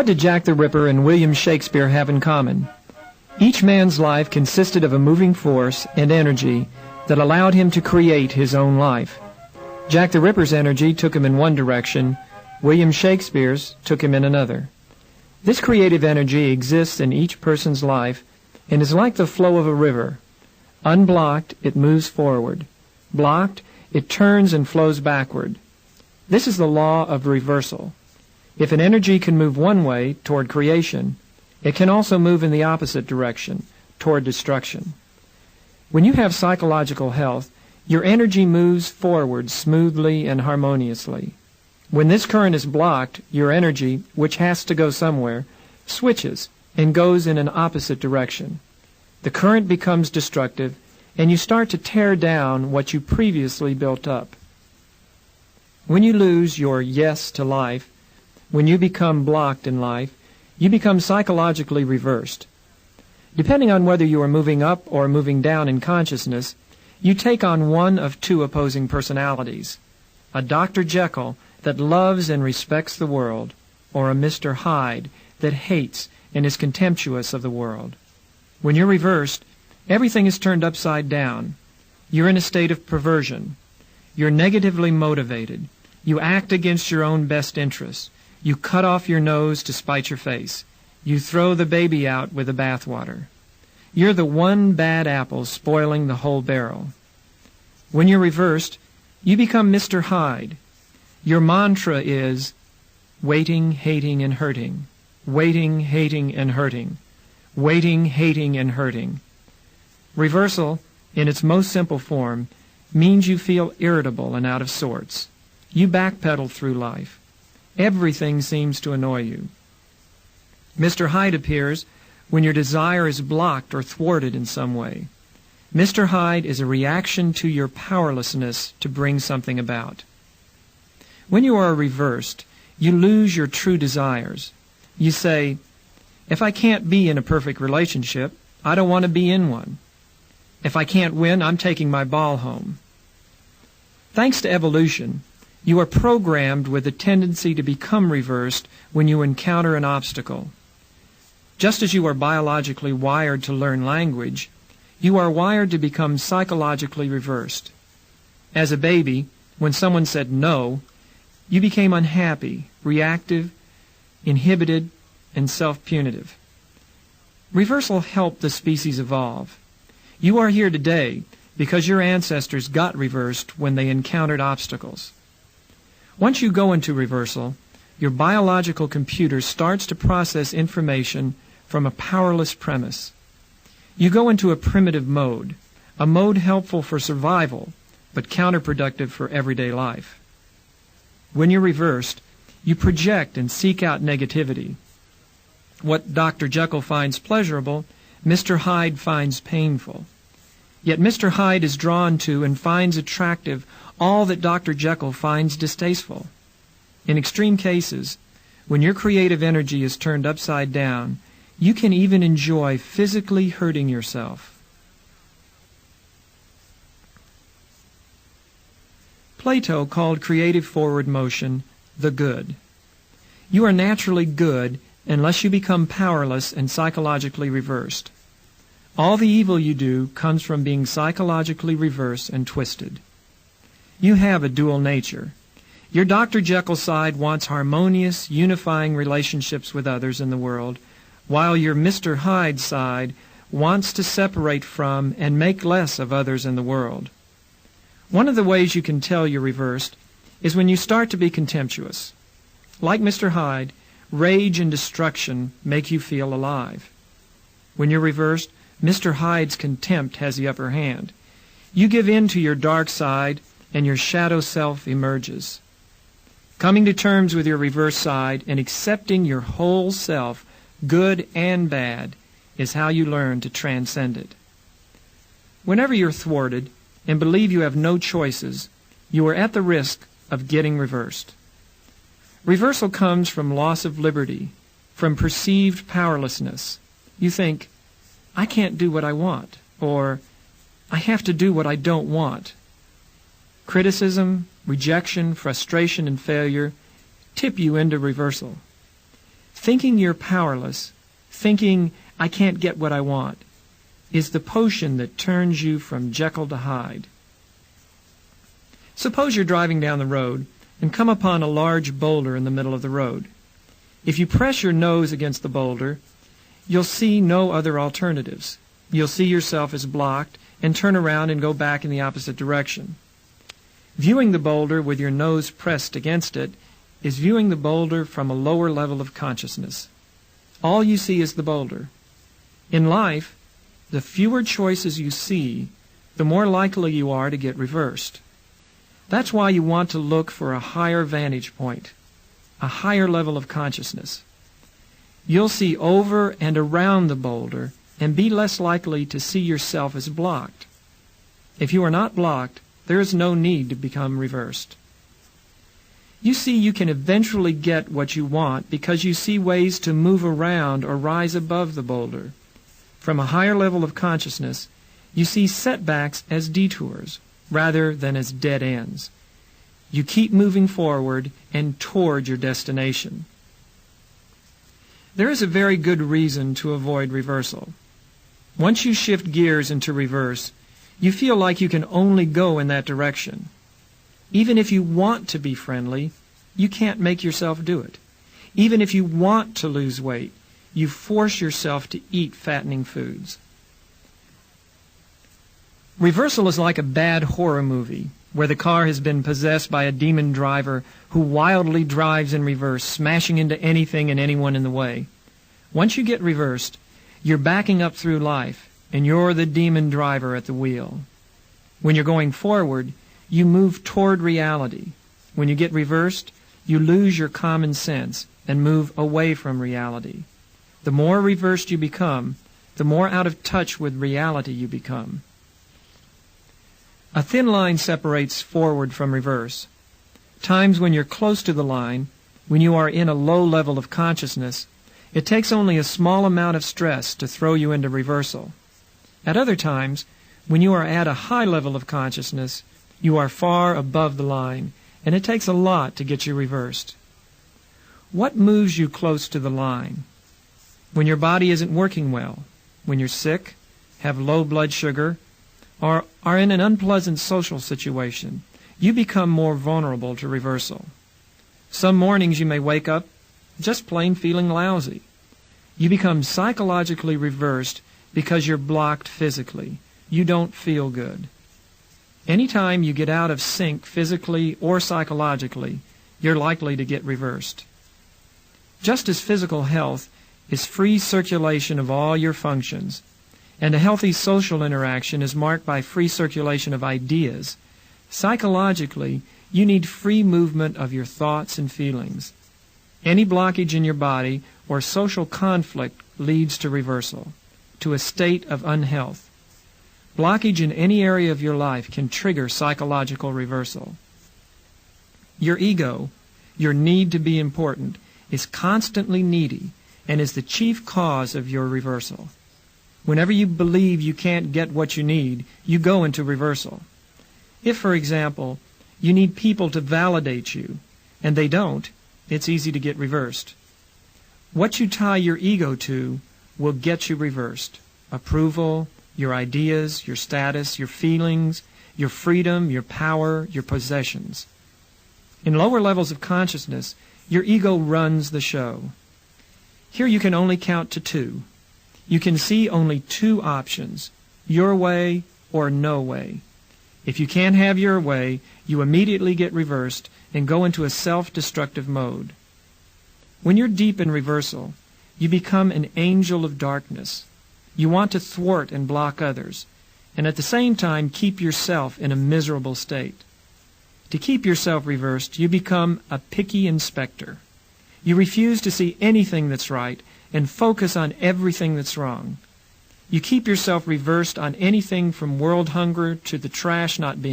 What did Jack the Ripper and William Shakespeare have in common? Each man's life consisted of a moving force and energy that allowed him to create his own life. Jack the Ripper's energy took him in one direction, William Shakespeare's took him in another. This creative energy exists in each person's life and is like the flow of a river. Unblocked, it moves forward. Blocked, it turns and flows backward. This is the law of reversal. If an energy can move one way, toward creation, it can also move in the opposite direction, toward destruction. When you have psychological health, your energy moves forward smoothly and harmoniously. When this current is blocked, your energy, which has to go somewhere, switches and goes in an opposite direction. The current becomes destructive, and you start to tear down what you previously built up. When you lose your yes to life, when you become blocked in life, you become psychologically reversed. Depending on whether you are moving up or moving down in consciousness, you take on one of two opposing personalities, a Dr. Jekyll that loves and respects the world, or a Mr. Hyde that hates and is contemptuous of the world. When you're reversed, everything is turned upside down. You're in a state of perversion. You're negatively motivated. You act against your own best interests. You cut off your nose to spite your face. You throw the baby out with the bathwater. You're the one bad apple spoiling the whole barrel. When you're reversed, you become Mr. Hyde. Your mantra is waiting, hating, and hurting. Waiting, hating, and hurting. Waiting, hating, and hurting. Reversal, in its most simple form, means you feel irritable and out of sorts. You backpedal through life. Everything seems to annoy you. Mr. Hyde appears when your desire is blocked or thwarted in some way. Mr. Hyde is a reaction to your powerlessness to bring something about. When you are reversed, you lose your true desires. You say, if I can't be in a perfect relationship, I don't want to be in one. If I can't win, I'm taking my ball home. Thanks to evolution, you are programmed with a tendency to become reversed when you encounter an obstacle. Just as you are biologically wired to learn language, you are wired to become psychologically reversed. As a baby, when someone said no, you became unhappy, reactive, inhibited, and self-punitive. Reversal helped the species evolve. You are here today because your ancestors got reversed when they encountered obstacles. Once you go into reversal, your biological computer starts to process information from a powerless premise. You go into a primitive mode, a mode helpful for survival, but counterproductive for everyday life. When you're reversed, you project and seek out negativity. What Dr. Jekyll finds pleasurable, Mr. Hyde finds painful. Yet Mr. Hyde is drawn to and finds attractive all that Dr. Jekyll finds distasteful. In extreme cases, when your creative energy is turned upside down, you can even enjoy physically hurting yourself. Plato called creative forward motion the good. You are naturally good unless you become powerless and psychologically reversed. All the evil you do comes from being psychologically reversed and twisted. You have a dual nature. Your Dr. Jekyll side wants harmonious, unifying relationships with others in the world, while your Mr. Hyde side wants to separate from and make less of others in the world. One of the ways you can tell you're reversed is when you start to be contemptuous. Like Mr. Hyde, rage and destruction make you feel alive. When you're reversed, Mr. Hyde's contempt has the upper hand. You give in to your dark side, and your shadow self emerges. Coming to terms with your reverse side and accepting your whole self, good and bad, is how you learn to transcend it. Whenever you're thwarted and believe you have no choices, you are at the risk of getting reversed. Reversal comes from loss of liberty, from perceived powerlessness. You think, I can't do what I want, or I have to do what I don't want. Criticism, rejection, frustration, and failure tip you into reversal. Thinking you're powerless, thinking I can't get what I want, is the potion that turns you from Jekyll to Hyde. Suppose you're driving down the road and come upon a large boulder in the middle of the road. If you press your nose against the boulder, you'll see no other alternatives. You'll see yourself as blocked and turn around and go back in the opposite direction. Viewing the boulder with your nose pressed against it is viewing the boulder from a lower level of consciousness. All you see is the boulder. In life, the fewer choices you see, the more likely you are to get reversed. That's why you want to look for a higher vantage point, a higher level of consciousness. You'll see over and around the boulder and be less likely to see yourself as blocked. If you are not blocked, there is no need to become reversed. You see, you can eventually get what you want because you see ways to move around or rise above the boulder. From a higher level of consciousness, you see setbacks as detours rather than as dead ends. You keep moving forward and toward your destination. There is a very good reason to avoid reversal. Once you shift gears into reverse, you feel like you can only go in that direction. Even if you want to be friendly, you can't make yourself do it. Even if you want to lose weight, you force yourself to eat fattening foods. Reversal is like a bad horror movie where the car has been possessed by a demon driver who wildly drives in reverse, smashing into anything and anyone in the way. Once you get reversed, you're backing up through life, and you're the demon driver at the wheel. When you're going forward, you move toward reality. When you get reversed, you lose your common sense and move away from reality. The more reversed you become, the more out of touch with reality you become. A thin line separates forward from reverse. Times when you're close to the line, when you are in a low level of consciousness, it takes only a small amount of stress to throw you into reversal. At other times, when you are at a high level of consciousness, you are far above the line, and it takes a lot to get you reversed. What moves you close to the line? When your body isn't working well, when you're sick, have low blood sugar, or are in an unpleasant social situation, you become more vulnerable to reversal. Some mornings you may wake up just plain feeling lousy. You become psychologically reversed because you're blocked physically. You don't feel good. Anytime you get out of sync physically or psychologically, you're likely to get reversed. Just as physical health is free circulation of all your functions, and a healthy social interaction is marked by free circulation of ideas, psychologically, you need free movement of your thoughts and feelings. Any blockage in your body or social conflict leads to reversal, to a state of unhealth. Blockage in any area of your life can trigger psychological reversal. Your ego, your need to be important, is constantly needy and is the chief cause of your reversal. Whenever you believe you can't get what you need, you go into reversal. If, for example, you need people to validate you, and they don't, it's easy to get reversed. What you tie your ego to will get you reversed. Approval, your ideas, your status, your feelings, your freedom, your power, your possessions. In lower levels of consciousness, your ego runs the show. Here you can only count to 2. You can see only 2 options, your way or no way. If you can't have your way, you immediately get reversed and go into a self-destructive mode. When you're deep in reversal, you become an angel of darkness. You want to thwart and block others, and at the same time keep yourself in a miserable state. To keep yourself reversed, you become a picky inspector. You refuse to see anything that's right and focus on everything that's wrong. You keep yourself reversed on anything from world hunger to the trash not being